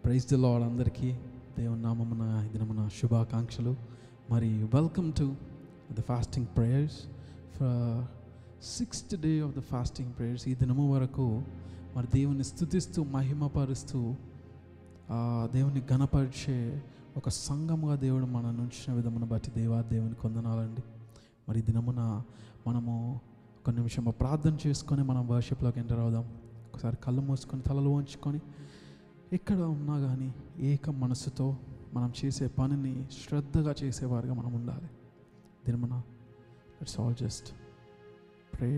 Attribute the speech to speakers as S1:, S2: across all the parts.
S1: Praise the lord. అందరికీ దేవుని నామమున ఈ దినమున శుభాకాంక్షలు. మరి welcome to the fasting prayers for 6th day of the fasting prayers. ఈ దినము వరకు మరి దేవుని స్తుతిస్తూ మహిమపరుస్తూ దేవుని ఘనపరిచే ఒక సంఘముగా దేవుడు మన నుంచిన విధమును బట్టి దేవునికి వందనాలండి. మరి ఈ దినమున మనము ఒక నిమిషం ప్రార్థన చేసుకొని మనం వర్షిప్లోకి ఎంటర్ అవుదాం. ఒకసారి కళ్ళు మూసుకొని తలలు వంచుకొని ఎక్కడ ఉన్నా కానీ ఏక మనసుతో మనం చేసే పనిని శ్రద్ధగా చేసేవారుగా మనం ఉండాలి. దినమున లెట్స్ ఆల్ జస్ట్ ప్రే.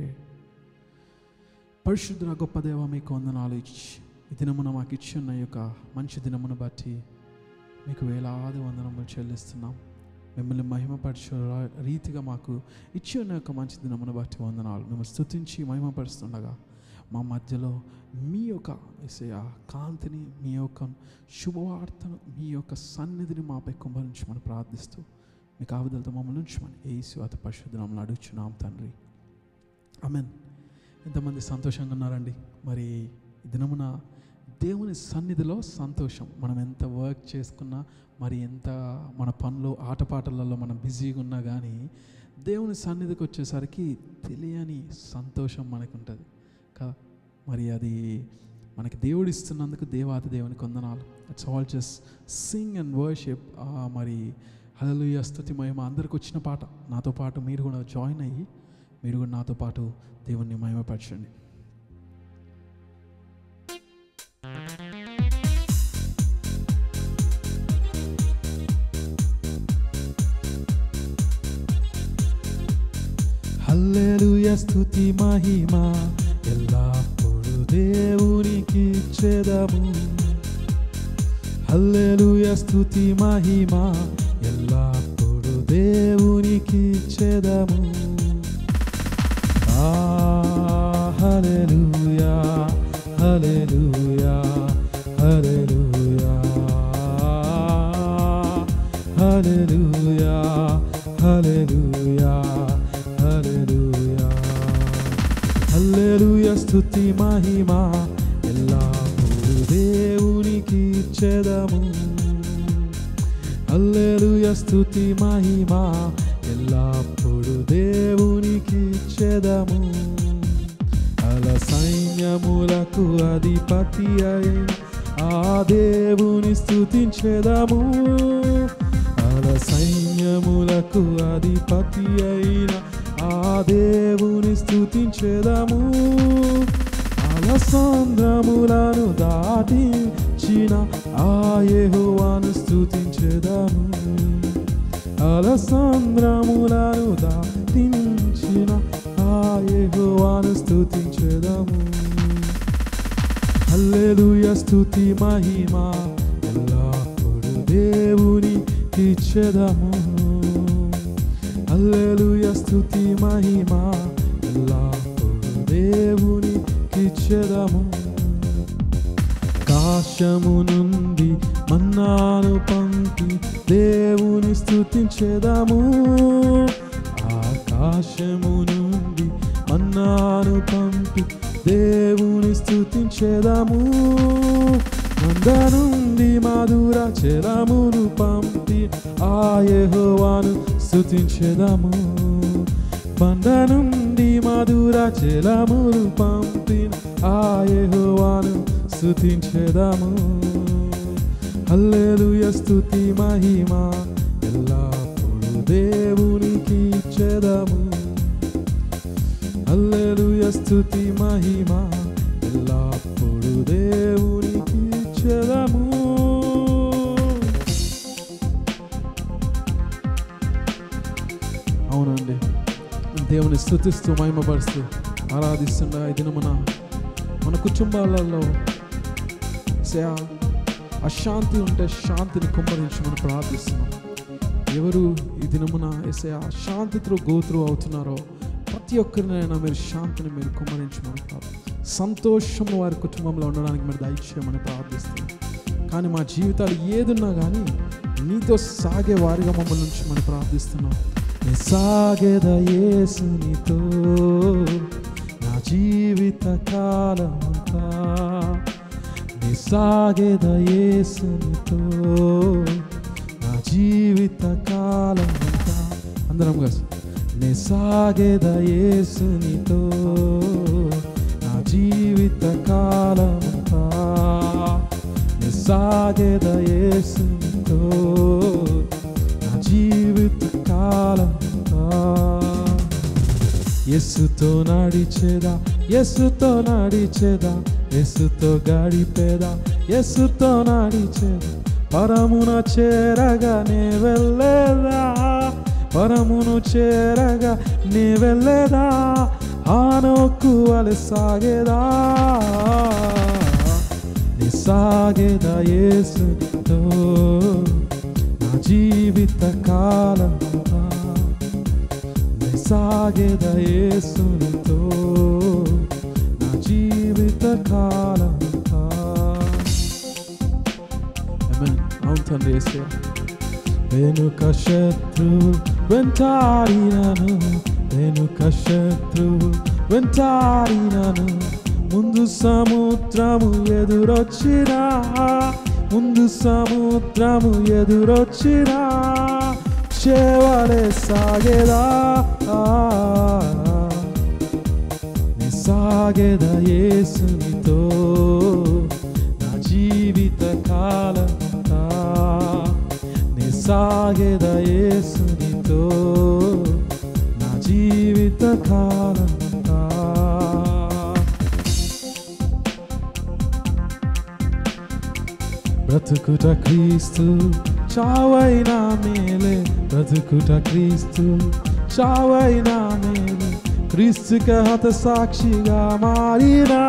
S1: పరిశుద్ధ గొప్ప దేవ, మీకు వందనాలు ఇచ్చి ఈ దినమున మాకు ఇచ్చి ఉన్న యొక్క మంచి దినమును బట్టి మీకు వేలాది వందనములు చెల్లిస్తున్నాం. మిమ్మల్ని మహిమపరిచే రీతిగా మాకు ఇచ్చి ఉన్న యొక్క మంచి దినమును బట్టి వందనాలు. మిమ్మల్ని స్తుతించి మహిమపరుస్తుండగా మా మధ్యలో మీ యొక్క కాంతిని, మీ యొక్క శుభవార్తను, మీ యొక్క సన్నిధిని మాపై కుమ్మరించమని ప్రార్థిస్తూ మీ కావిదలతో మమ్మల్ని ఉంచమని యేసు అతి పరిశుద్ధ నామమున అడుగుచున్నాం తండ్రి, ఆమేన్. ఎంతమంది సంతోషంగా ఉన్నారండి? మరి ఈ దినమున దేవుని సన్నిధిలో సంతోషం. మనం ఎంత వర్క్ చేసుకున్నా, మరి ఎంత మన పనులు ఆటపాటలలో మనం బిజీగా ఉన్నా కానీ దేవుని సన్నిధికి వచ్చేసరికి తెలియని సంతోషం మనకు ఉంటుంది కదా. మరి అది మనకి దేవుడు ఇస్తున్నందుకు దేవాతి దేవునికి వందనాలు. It's all just Singh and worship. మరి హల్లెలూయా, స్తుతి మహిమ అందరికి వచ్చిన పాట. నాతో పాటు మీరు కూడా జాయిన్ అయ్యి మీరు కూడా నాతో పాటు దేవుణ్ణి మహిమపరచండి. హల్లెలూయా, స్తుతి మహిమ ఎల్లప్పుడూ దేవునికి ఇచ్చెదము. హల్లెలూయా, స్తుతి మహిమ ఎల్లప్పుడూ దేవునికి ఇచ్చెదము. హల్లెలూయా, హల్లెలూయా, హల్లెలూయా, హల్లెలూయా, హల్లెలూయా, హల్లెలూయా. హల్లెలూయా, స్తుతి మహిమ ఎల్లప్పుడూ దేవునికి ఇచ్చెదము. హల్లెలూయా, స్తుతి మహిమ ఎల్లప్పుడూ దేవునికి ఇచ్చెదము. అల సైన్యములకు అధిపతి అయిన ఆ దేవుని స్తుతించెదము. అల సైన్యములకు అధిపతి అయిన ఆ దేవుని స్తుతించెదము. అలసంద్రములను దాటించిన ఆ యెహోవాను స్తుతించెదము. అలసంద్రములను దాటించిన ఆ యెహోవాను స్తుతించెదము. హల్లెలూయా, స్తుతి మహిమ ఎల్లప్పుడూ దేవునికి ఇచ్చెదము. హల్లెలూయా, స్తుతి మహిమ ఎల్లప్పుడూ దేవునికి ఇచ్చెదము. ఆకాశము నుండి మన్నాను పంపి దేవుని స్తుతించెదము. ఆకాశము నుండి మన్నాను పంపి దేవుని స్తుతించెదము. మంద నుండి మధుర జలమును పంపి ఆ యెహోవాను స్తుతించెదము. మంద నుండి మధుర జలమును పంపి ఆ యెహోవాను స్తుతించెదము. హల్లెలూయా, స్తుతి మహిమ ఎల్లప్పుడూ దేవునికి ఇచ్చెదము. హల్లెలూయా, స్తుతి మహిమ ఎల్లప్పుడూ దేవునికి ఇచ్చెదము. అవునండి, దేవుని స్తుతిస్తూ మహిమపరుస్తూ ఆరాధిస్తుండగా ఈ దినమున మన కుటుంబాలలో అశాంతి ఉంటే శాంతిని కుమ్మరించమని ప్రార్థిస్తున్నాం. ఎవరు ఈ దినమున శాంతితో గోత్రు అవుతున్నారో ప్రతి ఒక్కరినైనా మీరు శాంతిని మీరు కుమ్మరించమని సంతోషం వారి కుటుంబంలో ఉండడానికి మీరు దయచేయమని ప్రార్థిస్తున్నాం. కానీ మా జీవితాలు ఏదున్నా కానీ నీతో సాగే వారిగా మమ్మల్ని ఉంచమని ప్రార్థిస్తున్నాం. నీ సాగేద యేసునితో నా జీవిత కాలమంతా సాగేద యేసునితో నా జీవిత కాలమంతా. అందరం కలిసి నే సాగేద యేసునితో నా జీవిత కాలమంతా. నే సాగేద యేసునితో నా జీవిత కాలమంతా. యేసుతో నడిచేదా, యేసుతో నడిచేదా, యేసుతో గడిపేదా, యేసుతో నడిచేదా. పరమున చేరగా నే వెళ్ళేదా, పరమును చేరగా నే వెళ్ళేదా. హానోకు వలె సాగేదా, నే సాగేదా యేసుతో నా జీవిత కాలమంతా. నే సాగేదా యేసుతో నా జీవిత కాలమంతా. ఆమేన్. అవును తండ్రి యేసయ్యా. వెనుక శత్రువు వెంటాడినను, వెనుక శత్రువు వెంటాడినను. ముందు సముద్రము ఎదురొచ్చినా, ముందు సముద్రము ఎదురొచ్చినా. చేవలే సాగేదా, నే సాగేదా యేసునితో నా జీవిత కాలమంతా. నే సాగేదా యేసునితో నా జీవిత కాలమంతా. బ్రతుకుట క్రీస్తు, చావైనా మేలే. బ్రతుకుట క్రీస్తు, చావైనా మేలే. క్రీస్తుక హత సాక్షిగా మారినా,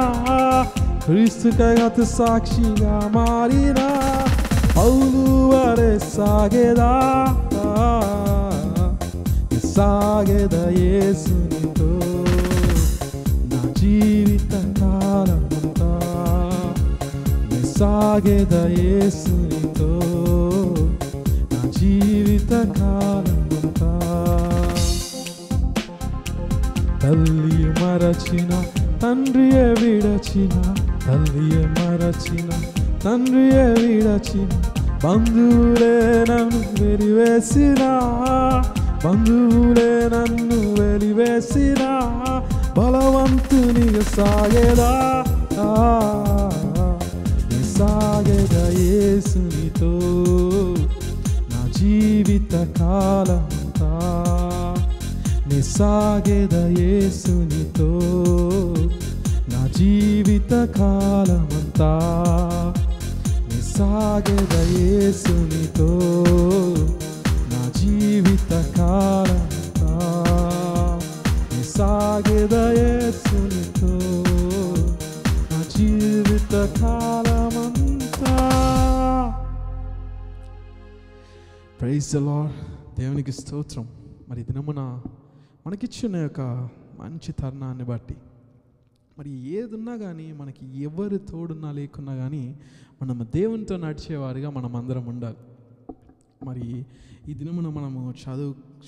S1: క్రీస్తుక హత సాక్షిగా మారినా. పౌలు వలె సాగేదా, సాగేదా యేసునితో నా జీవిత కాలమంతా. సాగేదా యేసునితో నా జీవిత కాలమంతా. తల్లి మరచిన తండ్రియే విడచిన, తల్లియే మరచిన తండ్రియే విడచిన. బంధువులే నన్ను వెలివేసిన, బంధువులే నన్ను వెలివేసిన. బలవంతునిగా సాగేదా, సాగేదా యేసునితో నా జీవిత కాలమంతా. నే సాగేదా యేసునితో నా జీవిత కాలమంతా. నే సాగేదా యేసునితో నా జీవిత కాలమంతా. నే సాగేదా యేసునితో నా జీవిత కాలమంతా. Praise the Lord. దేవునికి స్తోత్రం. మరి దినమున మనకిచ్చిన యొక్క మంచి తరుణాన్ని బట్టి, మరి ఏదున్నా కానీ, మనకి ఎవరు తోడున్నా లేకున్నా కానీ, మనం దేవునితో నడిచేవారిగా మనం అందరం ఉండాలి. మరి ఈ దినమున మనము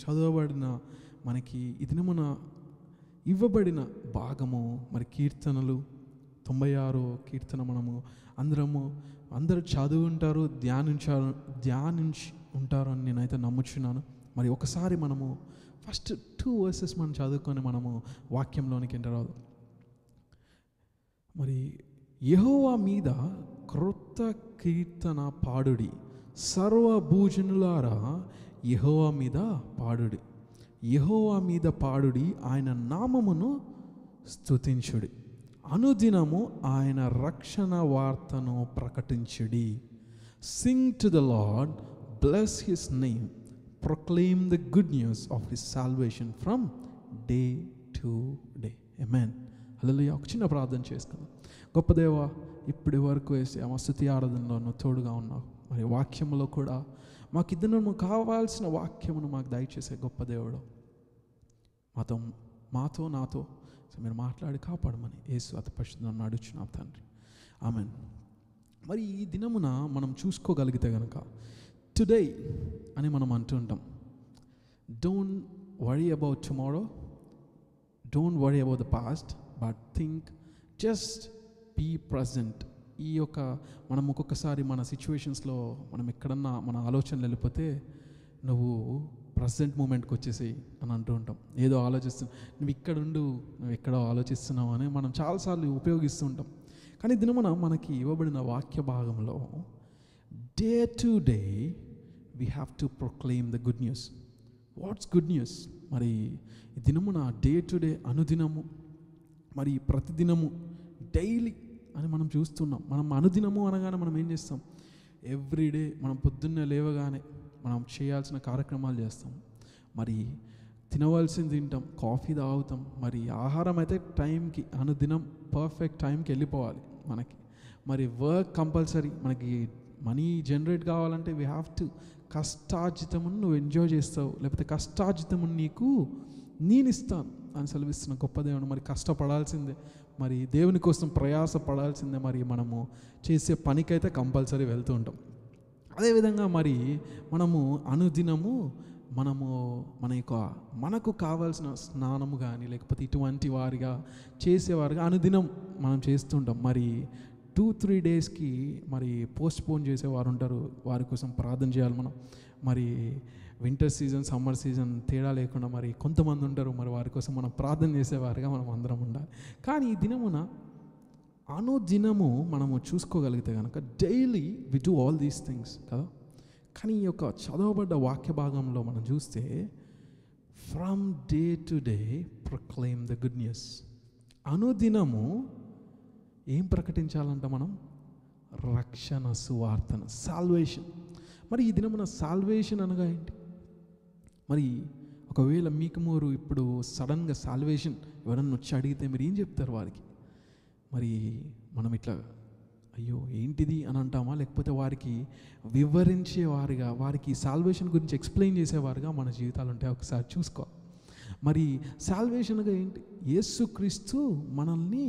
S1: చదవబడిన, మనకి ఈ దినమున ఇవ్వబడిన భాగము మరి కీర్తనలు 96 కీర్తన మనము అందరూ చదువు ఉంటారు, ధ్యానించి ఉంటారు అని నేనైతే నమ్ముచున్నాను. మరి ఒకసారి మనము ఫస్ట్ 2 వర్సెస్ మనం చదువుకొని మనము వాక్యంలోనికి ఎంటర్ అవుదాం. మరి యెహోవా మీద క్రొత్త కీర్తన పాడుడి, సర్వభూజనులారా యెహోవా మీద పాడుడి. యెహోవా మీద పాడుడి, ఆయన నామమును స్తుతించుడి. అనుదినము ఆయన రక్షణ వార్తను ప్రకటించుడి. Sing to the lord, bless his name, proclaim the good news of his salvation from day to day. ఆమేన్. హల్లెలూయా. ఒక చిన్న ప్రార్థన చేసుకుందాం. గొప్ప దేవా, ఇప్పటి వరకు వేసే మా స్తుతి ఆరాధనలో నువ్వు తోడుగా ఉన్నావు. మరి వాక్యంలో కూడా మాకు ఇద్దరు కావాల్సిన వాక్యమును మాకు దయచేసే గొప్ప దేవుడు. మాతో నాతో మీరు మాట్లాడి కాపాడమని యేసు అతి పరిశుద్ధంగా అడుగుచున్నాం తండ్రి. ఆమెన్. మరి ఈ దినమున మనం చూసుకోగలిగితే కనుక టుడే అని మనం అంటుంటాం. Don't worry about tomorrow, don't worry about the past, but think, just be present ఈ యొక్క మనం ఒక్కొక్కసారి మన సిచ్యువేషన్స్లో మనం ఎక్కడన్నా మన ఆలోచనలు వెళ్ళిపోతే నువ్వు ప్రజెంట్ మూమెంట్కి వచ్చేసేయి అని అంటూ ఉంటాం. ఏదో ఆలోచిస్తున్నావు, నువ్వు ఇక్కడుండు, నువ్వు ఎక్కడో ఆలోచిస్తున్నావు అని మనం చాలాసార్లు ఉపయోగిస్తూ ఉంటాం. కానీ దినమున మనకి ఇవ్వబడిన వాక్య భాగంలో day to day we have to proclaim the good news. Watts good news? మరి ఈ దినమున డే టు డే, అనుదినము, మరి ప్రతిదినము, డైలీ అని మనం చూస్తున్నాం. మనం అనుదినము అనగానే మనం ఏం చేస్తాం? ఎవ్రీడే మనం పొద్దున్నే లేవగానే మనం చేయాల్సిన కార్యక్రమాలు చేస్తాం. మరి తినవలసింది తింటాం, కాఫీ తాగుతాం. మరి ఆహారం అయితే టైంకి, అనుదినం పర్ఫెక్ట్ టైంకి వెళ్ళిపోవాలి మనకి. మరి వర్క్ కంపల్సరీ, మనకి మనీ జనరేట్ కావాలంటే వీ హ్యావ్ టు, కష్టార్జితమును నువ్వు ఎంజాయ్ చేస్తావు, లేకపోతే కష్టార్జితమును నీకు నేను ఇస్తాను అని సెలవిస్తున్న గొప్ప దేవుడు. మరి కష్టపడాల్సిందే, మరి దేవుని కోసం ప్రయాస పడాల్సిందే. మరి మనము చేసే పనికైతే కంపల్సరీ వెళ్తూ ఉంటాం. అదేవిధంగా మరి మనము అనుదినము మనకు కావాల్సిన స్నానము కానీ, లేకపోతే ఇటువంటి వారిగా చేసేవారుగా అనుదినం మనం చేస్తుంటాం. మరి 2-3 డేస్కి మరి పోస్ట్పోన్ చేసేవారు ఉంటారు, వారి కోసం ప్రార్థన చేయాలి మనం. మరి వింటర్ సీజన్, సమ్మర్ సీజన్ తేడా లేకుండా మరి కొంతమంది ఉంటారు, మరి వారి కోసం మనం ప్రార్థన చేసేవారుగా మనం అందరం ఉండాలి. కానీ ఈ దినమున అనుదినము మనము చూసుకోగలిగితే కనుక daily we do all these things కదా. కానీ ఈ యొక్క చదవబడ్డ వాక్య భాగంలో మనం చూస్తే from day to day proclaim the good news. అనుదినము ఏం ప్రకటించాలంట మనం? రక్షణ సువార్తను, సాల్వేషన్. మరి ఈ దినమున సాల్వేషన్ అనగా ఏంటి? మరి ఒకవేళ మీకు ఇప్పుడు సడన్గా సాల్వేషన్ ఎవరన్నా వచ్చి అడిగితే మీరు ఏం చెప్తారు వారికి? మరి మనం ఇట్లా అయ్యో ఏంటిది అని అంటామా? లేకపోతే వారికి వివరించేవారుగా, వారికి సాల్వేషన్ గురించి ఎక్స్ప్లెయిన్ చేసేవారుగా మన జీవితాలు ఉంటాయి? ఒకసారి చూసుకో. మరి సాల్వేషన్గా ఏంటి? యేసుక్రీస్తు మనల్ని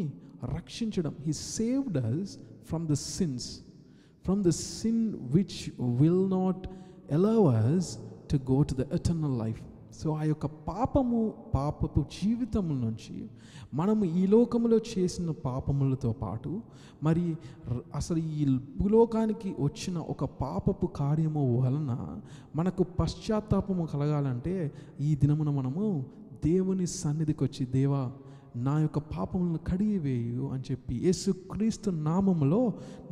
S1: రక్షించడం. He saved us from the sins, from the sin which will not allow us to go to the eternal life. So ఆ యొక్క పాపపు జీవితముల నుంచి మనము ఈ లోకములో చేసిన పాపములతో పాటు మరి అసలు ఈ భూలోకానికి వచ్చిన ఒక పాపపు కార్యము వలన మనకు పశ్చాత్తాపము కలగాలంటే ఈ దినమున మనము దేవుని సన్నిధికి వచ్చి, దేవా నా యొక్క పాపములను కడిగివేయు అని చెప్పి, యేసుక్రీస్తు నామములో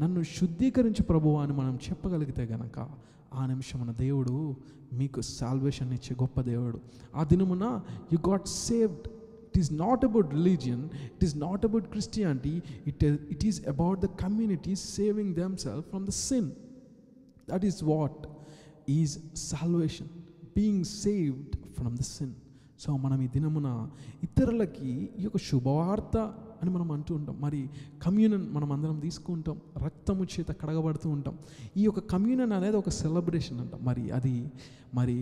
S1: నన్ను శుద్ధీకరించు ప్రభువా అని మనం చెప్పగలిగితే గనక ఆ నిమిషమున దేవుడు మీకు సాల్వేషన్ ఇచ్చే గొప్ప దేవుడు. ఆ దినమున you got saved. It is not about religion, it is not about Christianity, it is about the community saving themself from the sin. That is what is salvation, being saved from the sin. So మనం ఈ దినమున ఇతరులకి ఈ యొక్క శుభవార్త అని మనం అంటూ ఉంటాం. మరి కమ్యూనన్ మనం అందరం తీసుకుంటాం, రక్తము చేత కడగబడుతూ ఉంటాం. ఈ యొక్క కమ్యూనన్ అనేది ఒక సెలబ్రేషన్ అంట. మరి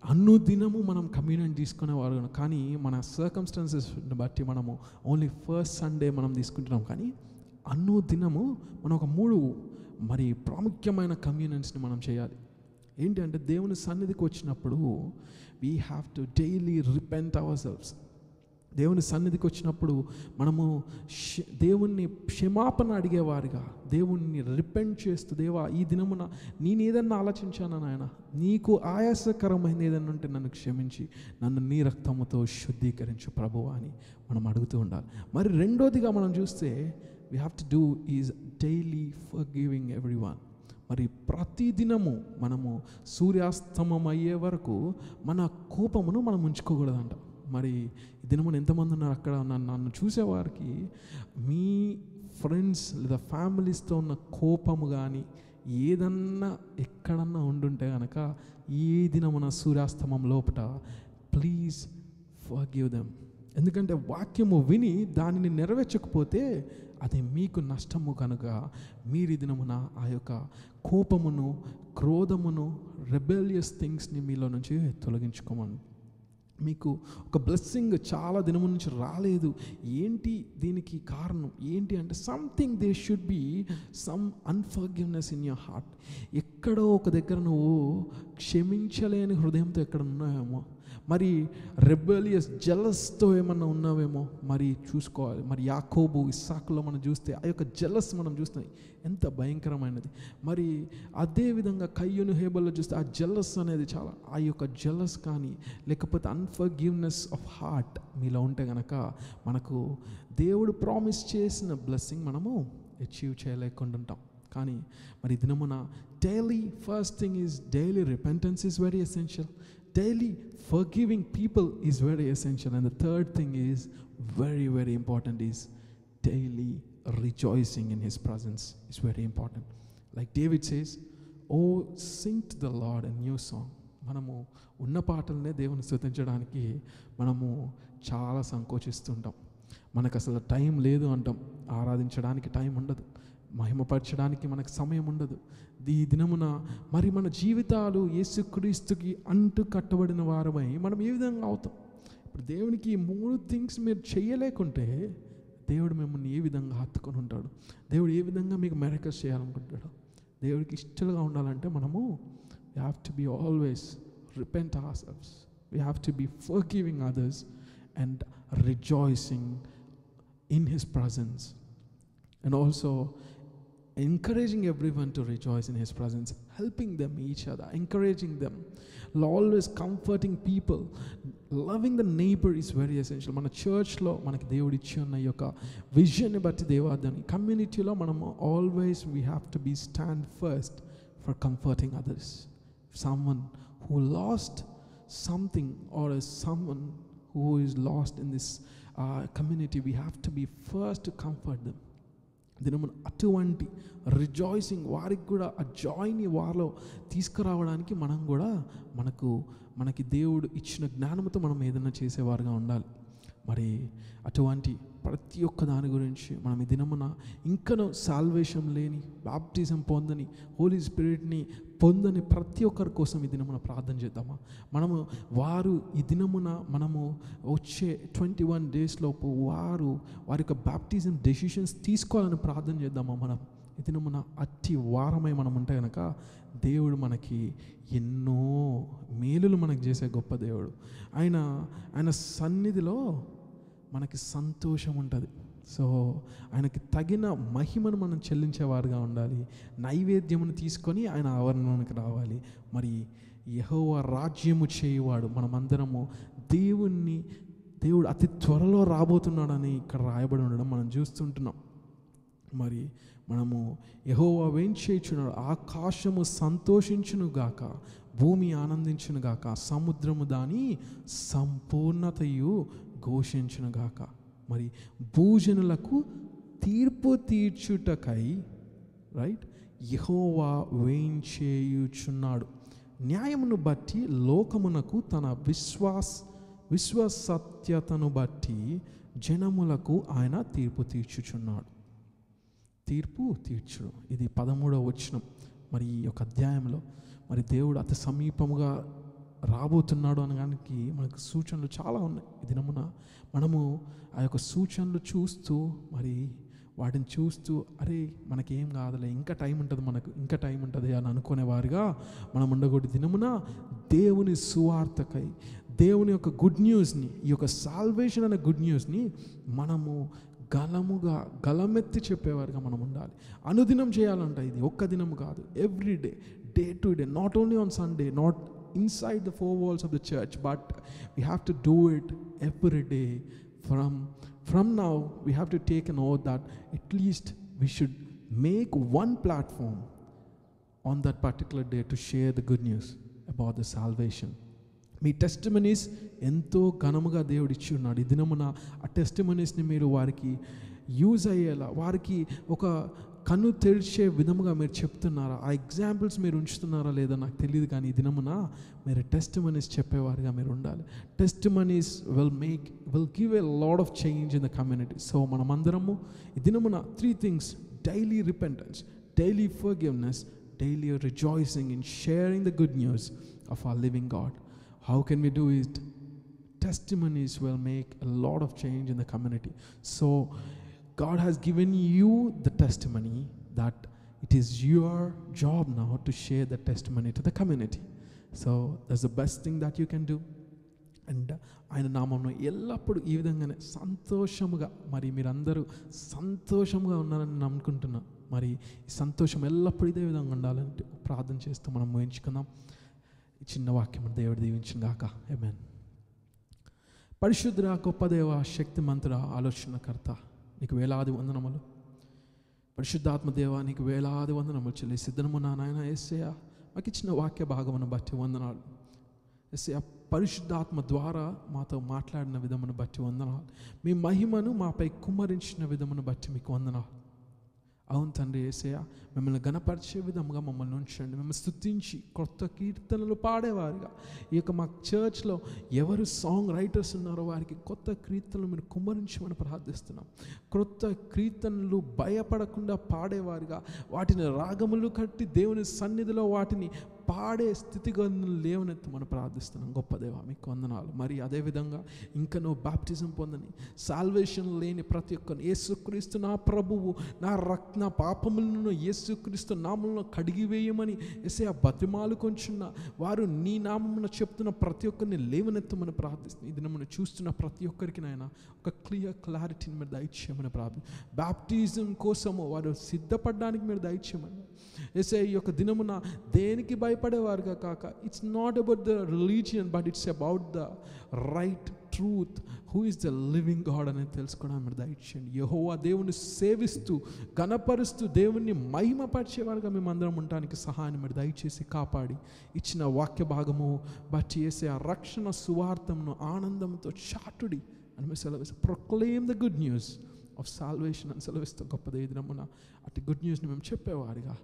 S1: అనుదినము మనం కమ్యూనన్ తీసుకునేవారు, కానీ మన సర్కమ్స్టాన్సెస్ని బట్టి మనము ఓన్లీ ఫస్ట్ సండే మనం తీసుకుంటున్నాం. కానీ అనుదినము మనం ఒక 3 మరి ప్రాముఖ్యమైన కమ్యూనన్స్ని మనం చేయాలి. ఏంటి అంటే, దేవుని సన్నిధికి వచ్చినప్పుడు we have to daily repent ourselves. దేవుని సన్నిధికి వచ్చినప్పుడు మనము దేవుణ్ణి క్షమాపణ అడిగేవారిగా, దేవుణ్ణి రిపెంట్ చేస్తూ, దేవా ఈ దినమున నేను ఏదన్నా ఆలోచించాను నాయన, నీకు ఆయాసకరమైనది ఏదన్నా ఉంటే నన్ను క్షమించి నన్ను నీ రక్తముతో శుద్ధీకరించు ప్రభువా అని మనం అడుగుతూ ఉండాలి. మరి రెండోదిగా మనం చూస్తే we have to do is daily forgiving everyone. మరి ప్రతిదినము మనము సూర్యాస్తమం అయ్యే వరకు మన కోపమును మనం ఉంచుకోకూడదంట. మరి ఈ దినమున ఎంతమంది ఉన్నారు అక్కడ? నన్ను చూసేవారికి మీ ఫ్రెండ్స్ లేదా ఫ్యామిలీస్తో ఉన్న కోపము కానీ ఏదన్నా ఎక్కడన్నా ఉండుంటే కనుక ఈ దినమున సూర్యాస్తమం లోపల ప్లీజ్ ఫర్గివ్ దెమ్. ఎందుకంటే వాక్యము విని దానిని నెరవేర్చకపోతే అది మీకు నష్టము కనుక మీరు ఈ దినమున ఆ యొక్క కోపమును, క్రోధమును, రెబెలియస్ థింగ్స్ని మీలో నుంచి తొలగించుకోమని. మీకు ఒక బ్లెస్సింగ్ చాలా దినము నుంచి రాలేదు, ఏంటి దీనికి కారణం ఏంటి అంటే something they should be some unforgiveness in your heart. ఎక్కడో ఒక దగ్గర నువ్వు క్షమించలేని హృదయంతో ఎక్కడ ఉన్నాయేమో, మరి రెబెలియస్ జెలస్తో ఏమన్నా ఉన్నావేమో మరి చూసుకోవాలి. మరి యాకోబు ఇస్సాకులో మనం చూస్తే ఆ యొక్క జెలస్ మనం చూస్తాం ఎంత భయంకరమైనది. మరి అదేవిధంగా కయ్యూను హేబల్లో చూస్తే ఆ జెలస్ అనేది చాలా, ఆ యొక్క జెలస్ కానీ లేకపోతే అన్ఫర్గివ్నెస్ ఆఫ్ హార్ట్ మీలో ఉంటే కనుక మనకు దేవుడు ప్రామిస్ చేసిన బ్లెస్సింగ్ మనము అచీవ్ చేయలేకుండా ఉంటాం. కానీ మరి దినమున daily first thing is daily repentance is very essential. Daily forgiving people is very essential. And the third thing is very, very important is daily rejoicing in His presence is very important. Like David says, oh, sing to the Lord a new song. మనము ఉన్న పాటలనే దేవుని స్తుతించడానికి మనము చాలా సంకోచిస్తుంటాం. మనకు అసలు time లేదు అంటాం, ఆరాధించడానికి టైం ఉండదు, మహిమపరచడానికి మనకు సమయం ఉండదు. ఈ దినమున మరి మన జీవితాలు యేసుక్రీస్తుకి అంటు కట్టబడిన వారమై మనం ఏ విధంగా అవుతాం? ఇప్పుడు దేవునికి ఈ 3 థింగ్స్ మీరు చేయలేకుంటే దేవుడు మిమ్మల్ని ఏ విధంగా హత్తుకొని ఉంటాడు? దేవుడు ఏ విధంగా మీకు మెరకస్ చేయాలనుకుంటాడు? దేవుడికి ఇష్టలుగా ఉండాలంటే మనము we have to be always repent ourselves, we have to be forgiving others and rejoicing in His presence, and also encouraging everyone to rejoice in His presence, helping them each other, encouraging them, always comforting people, loving the neighbor is very essential. మన చర్చ్లో మనకి దేవుడు ఇచ్చి ఉన్న ఈ యొక్క విజన్ని బట్టి దేవాదని కమ్యూనిటీలో మనము always we have to be stand first for comforting others. Someone who lost something or someone who is lost in this community, we have to be first to comfort them. దినమున అటువంటి రిజాయిసింగ్ వారికి కూడా ఆ జాయ్ని వారిలో తీసుకురావడానికి మనం కూడా మనకి దేవుడు ఇచ్చిన జ్ఞానంతో మనం ఏదైనా చేసేవారుగా ఉండాలి. మరి అటువంటి ప్రతి ఒక్క దాని గురించి మనం ఈ దినమున ఇంకనూ సాల్వేషన్ లేని, బాప్టిజం పొందని, హోలీ స్పిరిట్ని పొందని ప్రతి ఒక్కరి కోసం ఈ దినమున ప్రార్థన చేద్దామా? మనము వారు ఈ దినమున మనము వచ్చే 21 days లోపు వారి యొక్క బాప్టిజం డెసిషన్స్ తీసుకోవాలని ప్రార్థన చేద్దామా? మనం ఈ దినమున అట్టి వారమై మనం ఉంటే కనుక దేవుడు మనకి ఎన్నో మేలులు మనకు చేసే గొప్ప దేవుడు. ఆయన సన్నిధిలో మనకి సంతోషం ఉంటుంది. సో ఆయనకి తగిన మహిమను మనం చెల్లించేవారుగా ఉండాలి. నైవేద్యమును తీసుకొని ఆయన ఆవరణలోనికి రావాలి. మరి యెహోవా రాజ్యము చేయువాడు మనమందరము దేవుడు అతి త్వరలో రాబోతున్నాడని ఇక్కడ రాయబడి ఉండడం మనం చూస్తుంటున్నాం. మరి మనము యెహోవా వేంచేయుచున్నాడు, ఆకాశము సంతోషించునుగాక, భూమి ఆనందించునుగాక, సముద్రము దాని సంపూర్ణతయు ఘోషించునుగాక. మరి భూజనులకు తీర్పు తీర్చుటకై రైట్ యెహోవా వేంచేయుచున్నాడు, న్యాయమును బట్టి లోకమునకు తన విశ్వసత్యతను బట్టి జనములకు ఆయన తీర్పు తీర్చుచున్నాడు. తీర్పు తీర్చుడు, ఇది 13వ వచనం. మరి ఈ యొక్క అధ్యాయంలో మరి దేవుడు అతి సమీపముగా రాబోతున్నాడు అనడానికి మనకు సూచనలు చాలా ఉన్నాయి. ఈ దినమున మనము ఆ యొక్క సూచనలు చూస్తూ మరి వాటిని చూస్తూ అరే మనకేం కాదులే, ఇంకా టైం ఉంటుంది అని అనుకునేవారుగా మనం ఉండకూడదు. దినమున దేవుని సువార్తకై, దేవుని యొక్క గుడ్ న్యూస్ని, ఈ యొక్క సాల్వేషన్ అనే గుడ్ న్యూస్ని మనము గలమెత్తి చెప్పేవారుగా మనం ఉండాలి. అనుదినం చేయాలంట. ఇది ఒక్క దినం కాదు, every day to day, not only on Sunday, not inside the 4 walls of the church, but we have to do it every day. From now we have to take an oath that at least we should make one platform on that particular day to share the good news about the salvation. Me testimonies ఎంతో ఘనముగా దేవుడు ఇచ్చి ఉన్నాడు. ఈ దినమున ఆ టెస్టిమనీస్ని మీరు వారికి యూజ్ అయ్యేలా, వారికి ఒక కన్ను తెరిచే విధముగా మీరు చెప్తున్నారా, ఆ ఎగ్జాంపుల్స్ మీరు ఉంచుతున్నారా లేదా నాకు తెలియదు. కానీ ఈ దినమున మీరు టెస్టిమనీస్ చెప్పేవారుగా మీరు ఉండాలి. Testimonies will give a lot of change in the community. So మనమందరము ఈ దినమున 3 things: daily repentance, daily forgiveness, daily rejoicing in sharing the good news of our living God. How can we do it? Testimonies will make a lot of change in the community. So God has given you the testimony that it is your job now to share the testimony to the community. So that's the best thing that you can do. And ఆయన నామంలో ఎల్లప్పుడూ ఈ విధంగానే సంతోషముగా, మరి మీరందరూ సంతోషంగా ఉన్నారని నేను అనుకుంటున్నా. మరి ఈ సంతోషం ఎల్లప్పుడూ ఇదే విధంగా ఉండాలంటే ప్రార్థన చేస్తూ మనం ముగించుకుందాం. ఈ చిన్న వాక్యం దేవుడు దీవించిన గాక. ఆమేన్. పరిశుద్ధుడా, గొప్ప దేవ, శక్తిమంతుడా, ఆలోచనకర్త, నీకు వేలాది వందనములు. పరిశుద్ధాత్మ దేవ, నీకు వేలాది వందనములు చెల్లిసి సిద్ధము నా నాయన యేసయ్య మాకు ఇచ్చిన వాక్య భాగమును బట్టి వందనాలు. యేసయ్య పరిశుద్ధాత్మ ద్వారా మాతో మాట్లాడిన విధమును బట్టి వందనాలు. మీ మహిమను మాపై కుమ్మరించిన విధమును బట్టి మీకు వందనాలు. అవును తండ్రి యేసయ్య, మిమ్మల్ని గణపరిచే విధముగా మమ్మల్ని ఉంచండి. మిమ్మల్ని స్తుతించి కొత్త కీర్తనలు పాడేవారిగా, ఈ యొక్క మా చర్చ్లో ఎవరు సాంగ్ రైటర్స్ ఉన్నారో వారికి కొత్త కీర్తనలు మీరు కుమ్మరించమని ప్రార్థిస్తున్నాం. కొత్త కీర్తనలు భయపడకుండా పాడేవారిగా, వాటిని రాగములు కట్టి దేవుని సన్నిధిలో వాటిని పాడే స్థితిగతులను లేవనెత్తమని ప్రార్థిస్తున్నాం. గొప్ప దేవ, మీకు వందనాలు. మరి అదేవిధంగా ఇంకా నువ్వు బాప్టిజం పొందని, సాల్వేషన్ లేని ప్రతి ఒక్కరిని యేసుక్రీస్తు నా ప్రభువు, నా పాపములను యేసుక్రీస్తు నామములో కడిగివేయమని యేసయ్య బతిమాలు కొంచున్న వారు నీ నామమున చెప్తున్న ప్రతి ఒక్కరిని లేవనెత్తమని ప్రార్థిస్తున్నాం. ఇది నన్ను చూస్తున్న ప్రతి ఒక్కరికి నాయన ఒక క్లారిటీని మీరు దయచేయమని ప్రార్థిస్తున్నాం. బాప్టిజం కోసము వారు సిద్ధపడడానికి మీరు దయచేయమని యేసయ్య ఈ యొక్క దినమున దేనికి భయపడేవారుగా కాక, it's not about the religion but it's about the right truth, who is the living God అనేది తెలుసుకోవడానికి మీరు దయచేయండి. యెహోవా దేవుని సేవిస్తూ గణపరుస్తూ దేవుణ్ణి మహిమపరిచేవారుగా మేమందరం ఉండడానికి సహాయాన్ని మీరు దయచేసి కాపాడి ఇచ్చిన వాక్య భాగము బట్టి చేసే ఆ రక్షణ సువార్తమును ఆనందంతో చాటుడి అని మేము సెలవిస్తాం. Proclaim the good news of salvation అని సెలవిస్తాం. గొప్ప దినమున అటు గుడ్ న్యూస్ని మేము చెప్పేవారిగా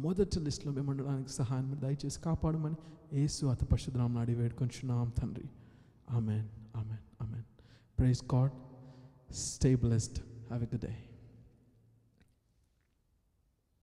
S1: మొదటి లిస్టులో మేము ఉండడానికి సహాయం మీరు దయచేసి కాపాడమని యేసు అతి పరిశుద్ధ నామమున అడిగి వేడుకొంచున్నాం తండ్రి. Amen, amen, amen. Praise God. Stay blessed. Have a good day.